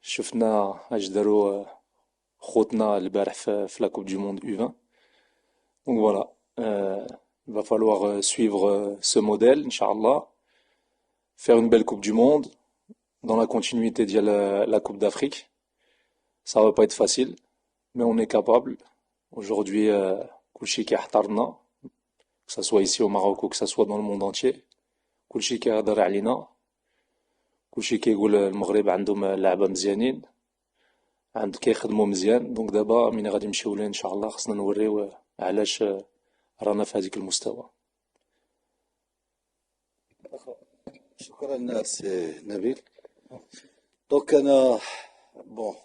شفنا اش داروا خوتنا البارح في لا كوب دو موند U20. Donc voilà, il va falloir suivre ce modèle, Inch'Allah, faire une belle Coupe du Monde, dans la continuité de la Coupe d'Afrique. Ça va pas être facile, mais on est capable. Aujourd'hui, كلشي كيحتارنا, que ça soit ici au Maroc ou que ça soit dans le monde entier. كلشي كيهضر علينا, كلشي كيقول المغرب عندهم لعبة مزيانين, كيخدموا مزيان. دونك دابا ملي غادي نمشيو ليه ان شاء الله خصنا نوريو علاش رانا في هذيك المستوى. شكرا سي نبيل. دونك انا bon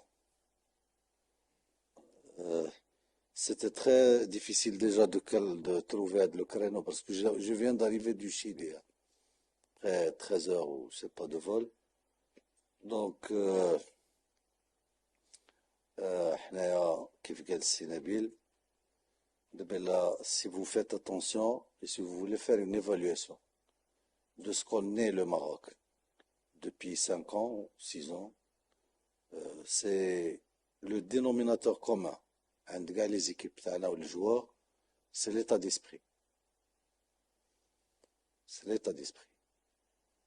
c'était très difficile déjà de trouver le créneau parce que je viens d'arriver du Chili après 13 heures ou je sais pas de vol. Donc حنايا كيف قال السي نبيل دابا si vous faites attention et si vous voulez faire une évaluation de ce qu'on est le Maroc depuis 5 ans, 6 ans, c'est le dénominateur commun عند كاع les équipes تاعنا و les joueurs, c'est l'état d'esprit. C'est l'état d'esprit.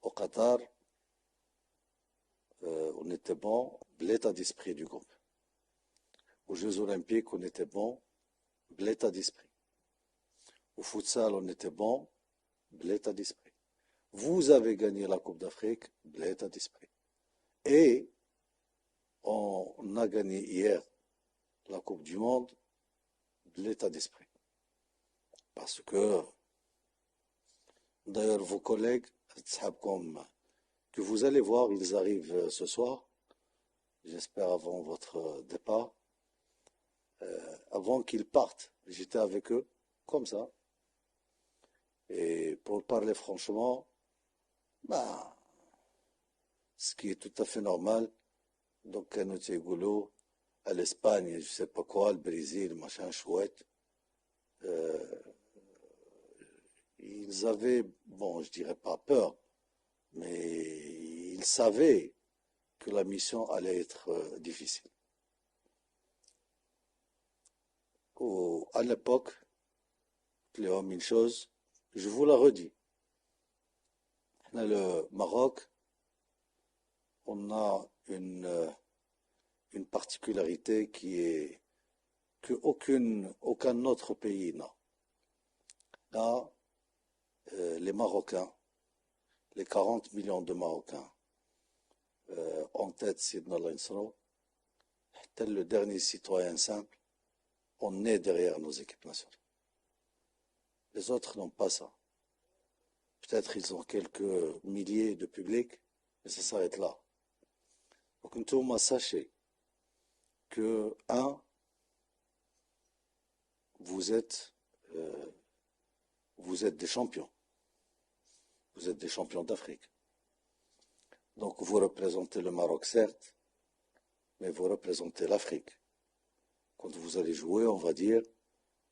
Au Qatar, on était bon, l'état d'esprit du groupe. Aux Jeux Olympiques, on était bon, l'état d'esprit. Au futsal, on était bon, l'état d'esprit. Vous avez gagné la Coupe d'Afrique, l'état d'esprit. Et on a gagné hier la Coupe du Monde, l'état d'esprit. Parce que, d'ailleurs, vos collègues, que vous allez voir, ils arrivent ce soir, j'espère avant votre départ, avant qu'ils partent. J'étais avec eux, comme ça. Et pour parler franchement, bah, ce qui est tout à fait normal, donc, Goulou, à l'Espagne, je sais pas quoi, le Brésil, machin chouette, ils avaient, bon, je dirais pas peur, mais ils savaient que la mission allait être difficile. À l'époque, Cléom, une chose, je vous la redis. Le Maroc, on a une particularité qui est que aucun autre pays n'a. Là, les Marocains, les 40 millions de Marocains, en tête Sidna Lansro, tel le dernier citoyen simple, on est derrière nos équipes nationales. Les autres n'ont pas ça. Peut-être ils ont quelques milliers de publics, mais ça s'arrête là. Donc, tout sachez que, vous êtes des champions. Vous êtes des champions d'Afrique. Donc, vous représentez le Maroc, certes, mais vous représentez l'Afrique. Quand vous allez jouer, on va dire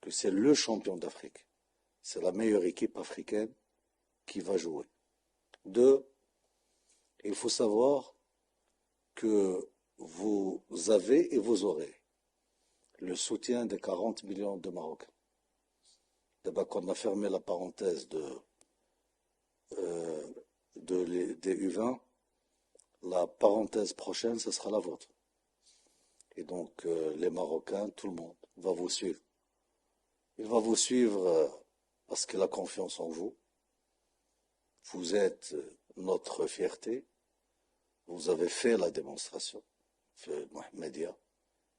que c'est le champion d'Afrique. C'est la meilleure équipe africaine qui va jouer. Deux, il faut savoir que vous avez et vous aurez le soutien des 40 millions de Marocains. D'abord, qu'on a fermé la parenthèse des U20, la parenthèse prochaine, ce sera la vôtre. Et donc, les Marocains, tout le monde va vous suivre. Il va vous suivre parce qu'il a confiance en vous. Vous êtes notre fierté. Vous avez fait la démonstration, fait Mohamedia,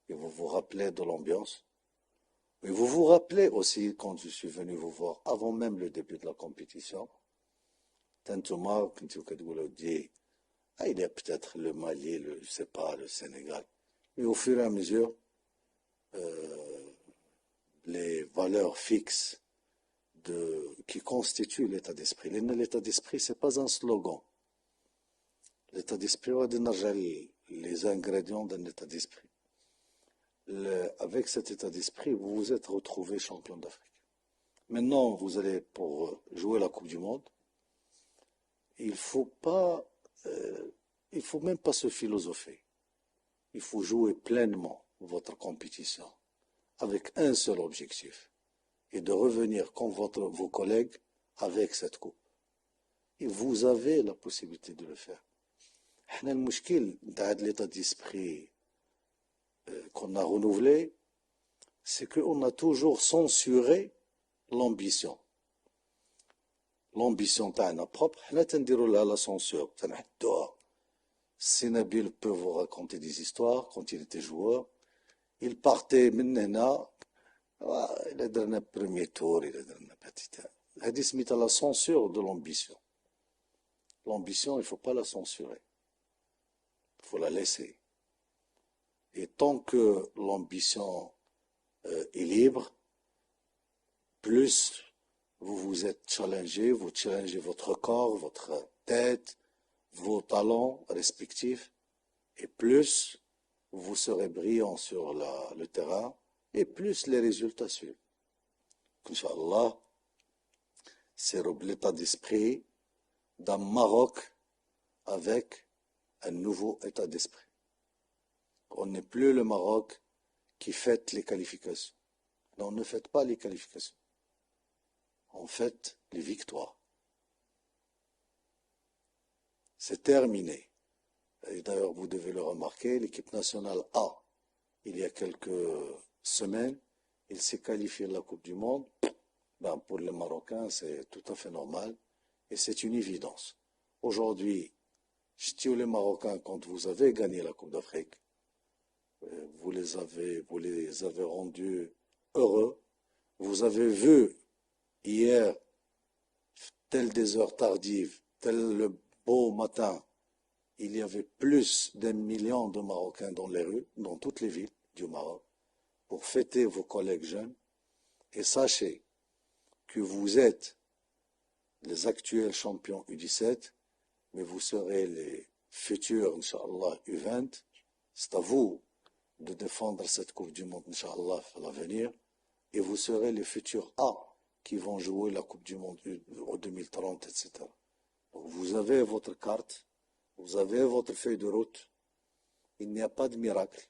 et vous vous rappelez de l'ambiance. Et vous vous rappelez aussi, quand je suis venu vous voir, avant même le début de la compétition, Tantouma, quand vous dit, il y a peut-être le Mali, je ne sais pas, le Sénégal. Mais au fur et à mesure, les valeurs fixes qui constituent l'état d'esprit. L'état d'esprit, ce n'est pas un slogan. L'état d'esprit, on va les ingrédients d'un état d'esprit. Avec cet état d'esprit, vous vous êtes retrouvé champion d'Afrique. Maintenant, vous allez pour jouer la Coupe du Monde. Il faut même pas se philosopher. il faut jouer pleinement votre compétition avec un seul objectif et de revenir contre vos collègues avec cette coupe. Et vous avez la possibilité de le faire. حنا المشكل نتاع هاد l'état d'esprit qu'on a renouvelé, c'est qu'on a toujours censuré l'ambition. L'ambition تاعنا propre, حنا تنديروا لها la censure, تنحدوها. Sinabil peut vous raconter des histoires quand il était joueur. Il partait من هنا, il a donné le premier tour, il a donné la petite. هذه سميتها la censure de l'ambition. L'ambition, il ne faut pas la censurer. Il faut la laisser. Et tant que l'ambition est libre, plus vous vous êtes challengé, vous challengez votre corps, votre tête, vos talents respectifs, et plus vous serez brillant sur le terrain, et plus les résultats suivent. Inch'Allah, c'est l'état d'esprit d'un Maroc avec un nouveau état d'esprit. On n'est plus le Maroc qui fête les qualifications. Non, on ne fête pas les qualifications. On fête les victoires. C'est terminé. Et d'ailleurs, vous devez le remarquer, l'équipe nationale A, il y a quelques semaines, il s'est qualifié à la Coupe du Monde. Ben, pour les Marocains, c'est tout à fait normal. Et c'est une évidence. Aujourd'hui, je dis aux Marocains, quand vous avez gagné la Coupe d'Afrique, vous les avez rendus heureux. Vous avez vu hier, telles des heures tardives, tel le beau matin, il y avait plus d'1 million de Marocains dans les rues, dans toutes les villes du Maroc, pour fêter vos collègues jeunes. Et sachez que vous êtes les actuels champions U17, mais vous serez les futurs, Inch'Allah, U20. C'est à vous de défendre cette Coupe du Monde, Inch'Allah, à l'avenir. Et vous serez les futurs A qui vont jouer la Coupe du Monde en 2030, etc. Donc vous avez votre carte, vous avez votre feuille de route. Il n'y a pas de miracle.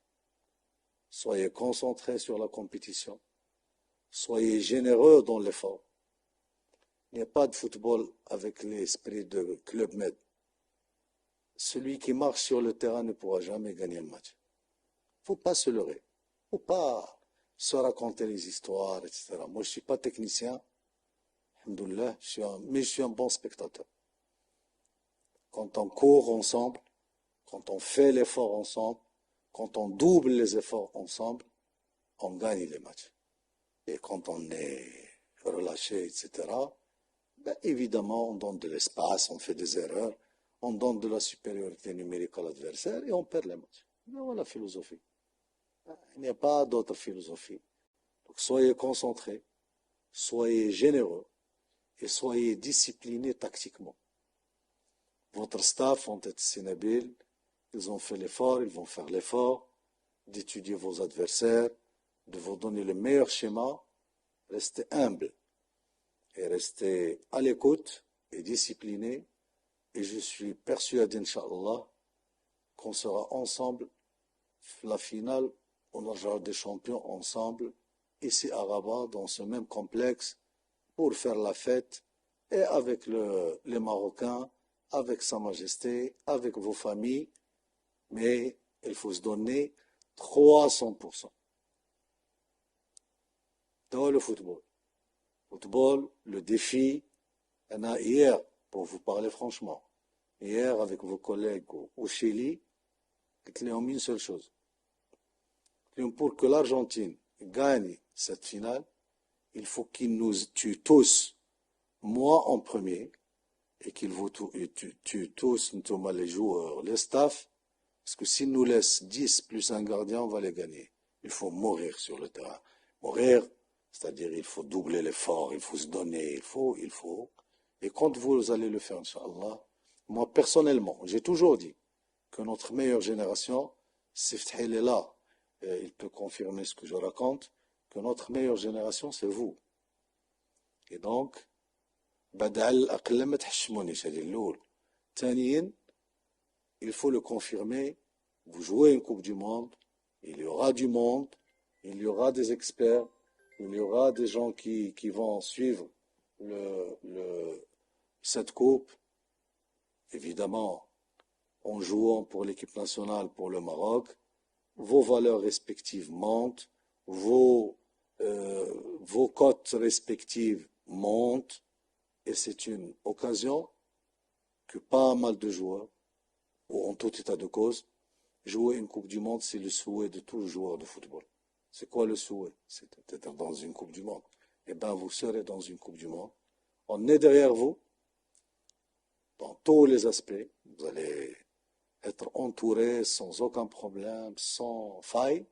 Soyez concentrés sur la compétition. Soyez généreux dans l'effort. Il n'y a pas de football avec l'esprit de Club Med. Celui qui marche sur le terrain ne pourra jamais gagner le match. Il ne faut pas se leurrer. Il ne faut pas se raconter les histoires, etc. Moi, je ne suis pas technicien. Alhamdoulilah, mais je suis un bon spectateur. Quand on court ensemble, quand on fait l'effort ensemble, quand on double les efforts ensemble, on gagne les matchs. Et quand on est relâché, etc., ben évidemment, on donne de l'espace, on fait des erreurs, on donne de la supériorité numérique à l'adversaire et on perd les matchs. Ben voilà la philosophie. Il n'y a pas d'autre philosophie. Donc soyez concentrés, soyez généreux et soyez disciplinés tactiquement. Votre staff vont être sénabiles, ils ont fait l'effort, ils vont faire l'effort d'étudier vos adversaires, de vous donner le meilleur schéma. Restez humble et restez à l'écoute et discipliné. Et je suis persuadé, Inch'Allah, qu'on sera ensemble, la finale, on aura des champions ensemble, ici à Rabat, dans ce même complexe, pour faire la fête, et avec les Marocains, avec Sa Majesté, avec vos familles, mais il faut se donner 300%. Dans le football. Football, le défi, il y en a hier, pour vous parler franchement, hier avec vos collègues au Chili, ils ont mis une seule chose. Pour que l'Argentine gagne cette finale, il faut qu'ils nous tuent tous, moi en premier, et qu'ils vous tuent tous, notamment les joueurs, les staffs, parce que s'ils nous laissent 10 plus un gardien, on va les gagner. Il faut mourir sur le terrain. Mourir, c'est-à-dire il faut doubler l'effort, il faut se donner, il faut. Et quand vous allez le faire, Inch'Allah, moi personnellement, j'ai toujours dit que notre meilleure génération, Siftahil est là, et il peut confirmer ce que je raconte, que notre meilleure génération, c'est vous. Et donc, بدل أقل ما تحشمونيش هذه الأول. ثانيا, il faut le confirmer Vous jouez une Coupe du Monde, il y aura du monde, il y aura des experts, il y aura des gens qui vont suivre cette coupe, évidemment, en jouant pour l'équipe nationale, pour le Maroc. Vos valeurs respectives montent, vos cotes respectives montent, et c'est une occasion que pas mal de joueurs, ou en tout état de cause, jouer une Coupe du Monde, c'est le souhait de tout joueur de football. C'est quoi le souhait? C'est d'être dans une Coupe du Monde. Eh bien, vous serez dans une Coupe du Monde. On est derrière vous, dans tous les aspects. Vous allez être entouré sans aucun problème, sans faille.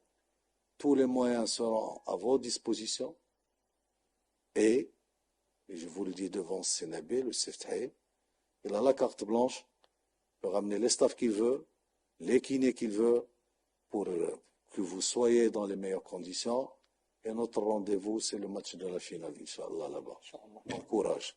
Tous les moyens seront à votre disposition. Et je vous le dis devant Sénabé, le Seftaï, il a la carte blanche, il peut ramener les staffs qu'il veut, les kinés qu'il veut, pour que vous soyez dans les meilleures conditions. Et notre rendez-vous, c'est le match de la finale, Inch'Allah, là-bas. Bon courage.